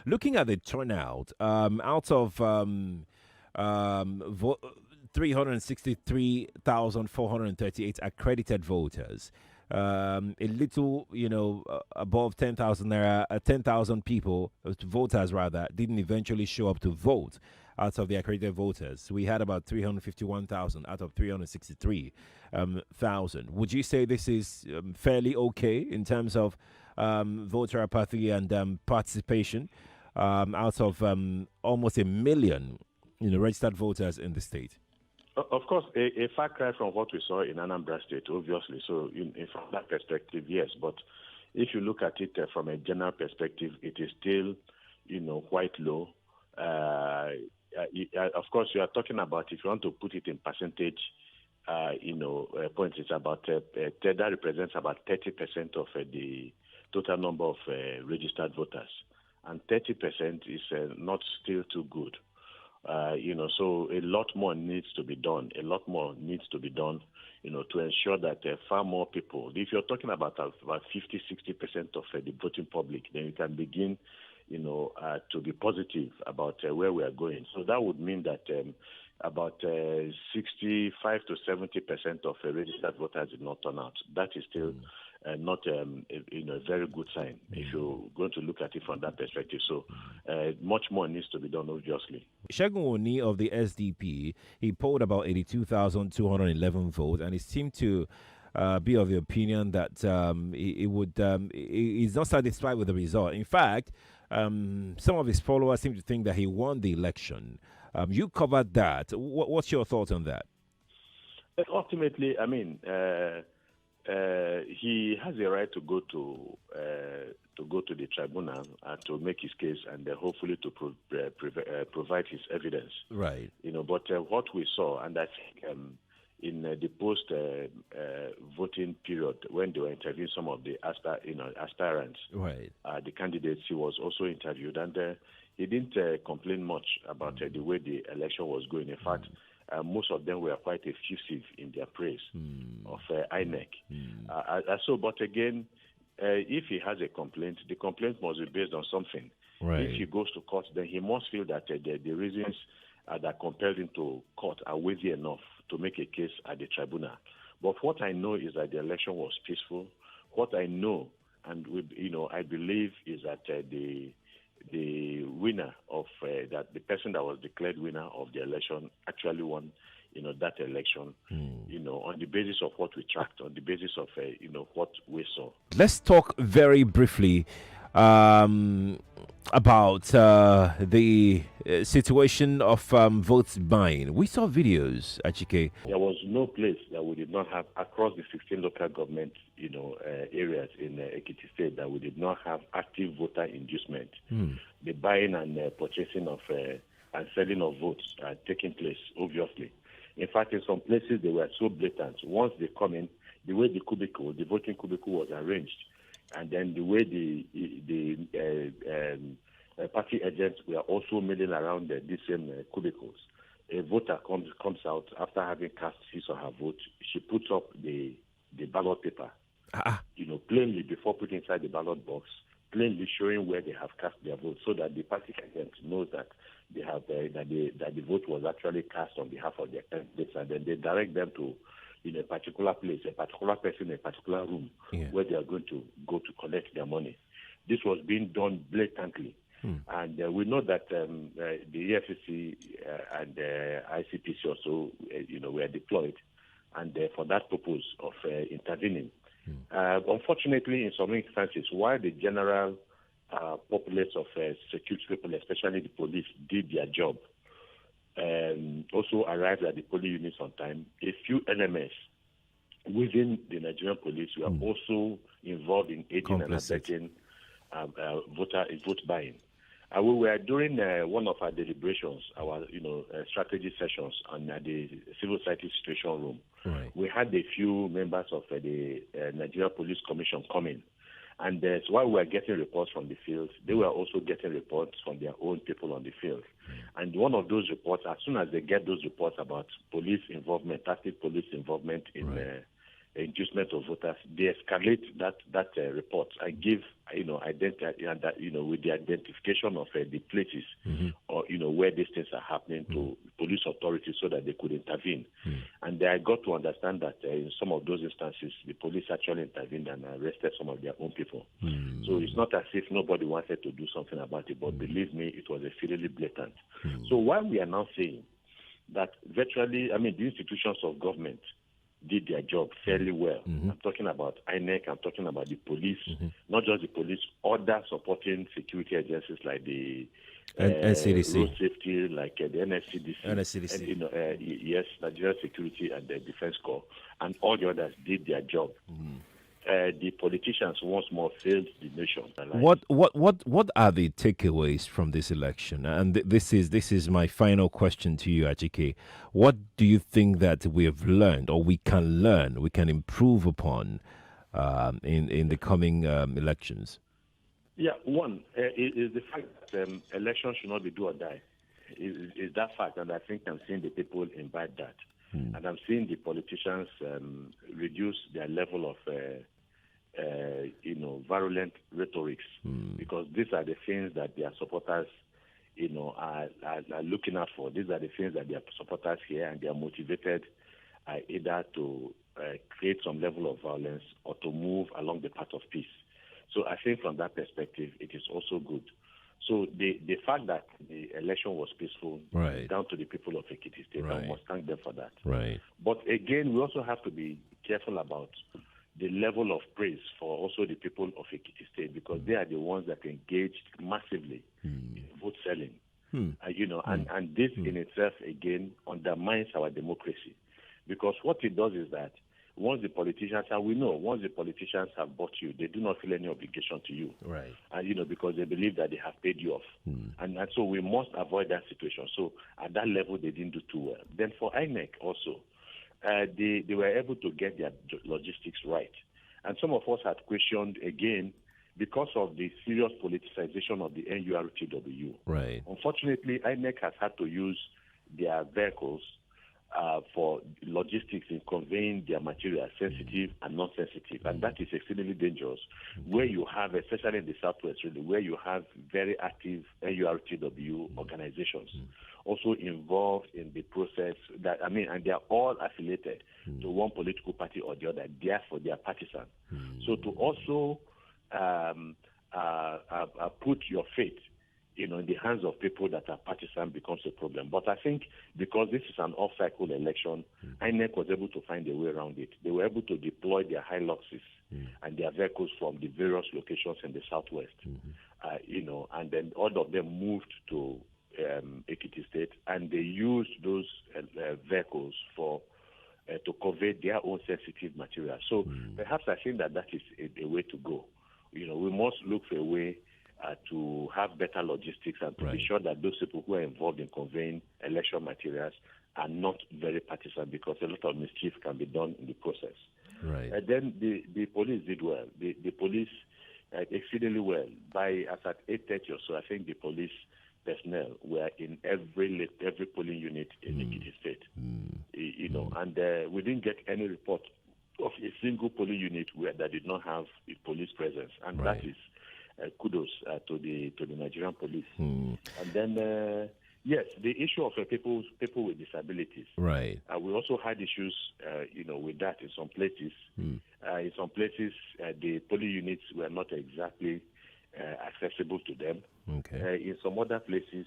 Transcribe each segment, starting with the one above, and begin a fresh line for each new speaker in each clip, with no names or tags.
Looking at the turnout, out of vo- 363,438 accredited voters, a little, above 10,000 naira, 10,000 people, voters rather, didn't eventually show up to vote out of the accredited voters. We had about 351,000 out of 363 thousand. Would you say this is fairly okay in terms of voter apathy and participation out of almost a million, registered voters in the state?
Of course, a far cry from what we saw in Anambra State, obviously. So, from that perspective, yes. But if you look at it from a general perspective, it is still, quite low. Of course, you are talking about, if you want to put it in percentage, points, it's about that represents about 30% of the total number of registered voters, and 30% is not still too good. So a lot more needs to be done. A lot more needs to be done, to ensure that far more people. If you're talking about 50-60% of the voting public, then you can begin, to be positive about where we are going. So that would mean that about 65 to 70% of registered voters did not turn out. That is still not a very good sign if you're going to look at it from that perspective. So much more needs to be done, obviously.
Shegun Oni of the SDP, he polled about 82,211 votes, and he seemed to be of the opinion that he's not satisfied with the result. In fact, some of his followers seem to think that he won the election. You covered that. What's your thoughts on that?
Ultimately, I mean, he has a right to go to the tribunal to make his case and hopefully to provide his evidence.
Right.
But what we saw, and I think in the post voting period, when they were interviewing some of the aspirants,
right,
the candidates, he was also interviewed, and he didn't complain much about the way the election was going. In fact, most of them were quite effusive in their praise of INEC. But again, if he has a complaint, the complaint must be based on something.
Right.
If he goes to court, then he must feel that the reasons that compelled him to court are weighty enough to make a case at the tribunal. But what I know is that the election was peaceful. What I know, and I believe, is that the winner of that the person that was declared winner of the election actually won that election on the basis of what we tracked, on the basis of what we saw.
Let's talk very briefly about the situation of votes buying. We saw videos, Achike.
There was no place that we did not have across the 16 local government areas in Ekiti State that we did not have active voter inducement. The buying and purchasing of and selling of votes taking place, obviously. In fact, in some places they were so blatant. Once they come in, the way the voting cubicle was arranged, and then the way the party agents were also milling around these same cubicles. A voter comes out after having cast his or her vote. She puts up the ballot paper, plainly before putting inside the ballot box, plainly showing where they have cast their vote, so that the party agent knows that they have that the vote was actually cast on behalf of their candidates, and then they direct them to a particular place, a particular person, a particular room where they are going to go to collect their money. This was being done blatantly. And we know that the EFCC and the ICPC also, were deployed, and for that purpose of intervening. Unfortunately, in some instances, while the general populace of security people, especially the police, did their job, also arrived at the police units on time, a few elements within the Nigerian police were also involved in aiding and abetting vote buying. We were during one of our deliberations, our strategy sessions on the civil society situation room.
Right.
We had a few members of the Nigeria Police Commission coming, and while we were getting reports from the field, they were also getting reports from their own people on the field. And one of those reports, as soon as they get those reports about police involvement, active police involvement in inducement of voters, de-escalate that report and give, identity and that, with the identification of the places or, where these things are happening to police authorities so that they could intervene. And I got to understand that in some of those instances, the police actually intervened and arrested some of their own people. So it's not as if nobody wanted to do something about it, but believe me, it was exceedingly blatant. So while we are now saying that virtually, the institutions of government did their job fairly well. I'm talking about INEC, I'm talking about the police, not just the police, other supporting security agencies like the
NCDC,
road safety, like the NSCDC,
NSCDC.
Yes, Nigeria Security and the Defense Corps, and all the others did their job. The politicians once more failed the nation.
What are the takeaways from this election? And this is my final question to you, Achike. What do you think that we have learned, or we can learn, we can improve upon in the coming elections?
Yeah, one is the fact that elections should not be do or die. Is that fact, and I think I'm seeing the people imbibe that. And I'm seeing the politicians reduce their level of virulent rhetorics, because these are the things that their supporters, are looking out for. These are the things that their supporters hear, and they are motivated either to create some level of violence or to move along the path of peace. So I think from that perspective, it is also good. So the fact that the election was peaceful is down to the people of Ekiti State. I must thank them for that. But again, we also have to be careful about the level of praise for also the people of Ekiti State, because they are the ones that engaged massively in vote selling. And this in itself, again, undermines our democracy. Because what it does is that once the politicians, and we know, once the politicians have bought you, they do not feel any obligation to you. And, because they believe that they have paid you off. And so we must avoid that situation. So at that level, they didn't do too well. Then for INEC also, they were able to get their logistics right. And some of us had questioned, again, because of the serious politicization of the NURTW. Unfortunately, INEC has had to use their vehicles for logistics in conveying their material, sensitive and non-sensitive. And that is extremely dangerous, where you have, especially in the Southwest, really, where you have very active NURTW organizations also involved in the process, and they are all affiliated to one political party or the other. Therefore, they are partisan. So to also put your faith in the hands of people that are partisan becomes a problem. But I think because this is an off-cycle election, INEC was able to find a way around it. They were able to deploy their Hiluxes and their vehicles from the various locations in the Southwest, and then all of them moved to Ekiti State, and they used those vehicles to convey their own sensitive material. So perhaps I think that is a way to go. We must look for a way to have better logistics and to be sure that those people who are involved in conveying election materials are not very partisan, because a lot of mischief can be done in the process. And then the police did well. The police exceedingly well. As at 8:30 or so, I think the police personnel were in every polling unit in Ekiti State. And we didn't get any report of a single polling unit that did not have a police presence, and that is kudos to the Nigerian police. And then yes, the issue of people with disabilities. We also had issues, with that in some places. In some places, the polling units were not exactly accessible to them. In some other places,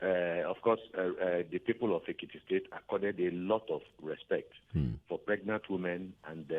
of course, the people of Ekiti State accorded a lot of respect for pregnant women and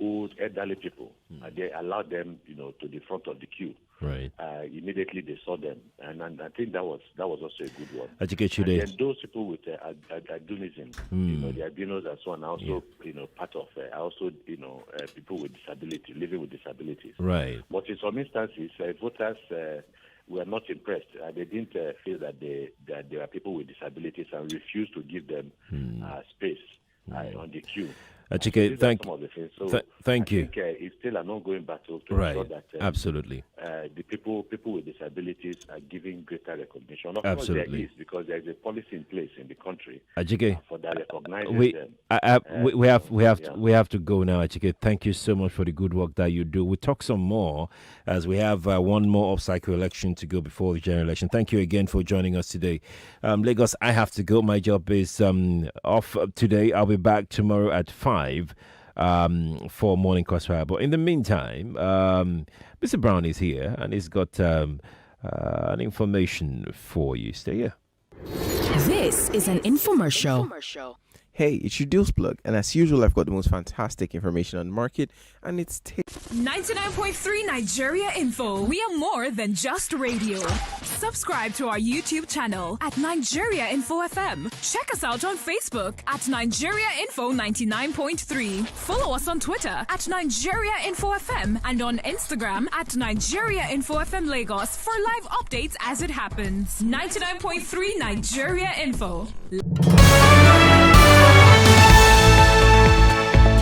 old elderly people. They allowed them, to the front of the queue. Immediately they saw them, and I think that was also a good one.
Achike Chude.
And those people with albinism, the albinos and so on, are also part of also people with disability, living with disabilities. But in some instances, voters were not impressed. They didn't feel that there are people with disabilities and refused to give them space on the queue.
Achike, thank you.
I think it's still an ongoing battle to
Right.
ensure that
Absolutely.
the people with disabilities are given greater recognition. Of
Absolutely.
course, there is, because there is a policy in place in the country
Achike,
for that recognizing
we
them.
we have to go now, Achike. Thank you so much for the good work that you do. We'll talk some more as we have one more off-cycle election to go before the general election. Thank you again for joining us today. Lagos, I have to go. My job is off today. I'll be back tomorrow at 5 for Morning Crossfire. But in the meantime, Mr. Brown is here and he's got an information for you. Stay here.
This is an infomercial.
Hey, it's your Deals Plug, and as usual, I've got the most fantastic information on the market, and it's
99.3 Nigeria Info. We are more than just radio. Subscribe to our YouTube channel at Nigeria Info FM. Check us out on Facebook at Nigeria Info 99.3. Follow us on Twitter at Nigeria Info FM and on Instagram at Nigeria Info FM Lagos for live updates as it happens. 99.3 Nigeria Info.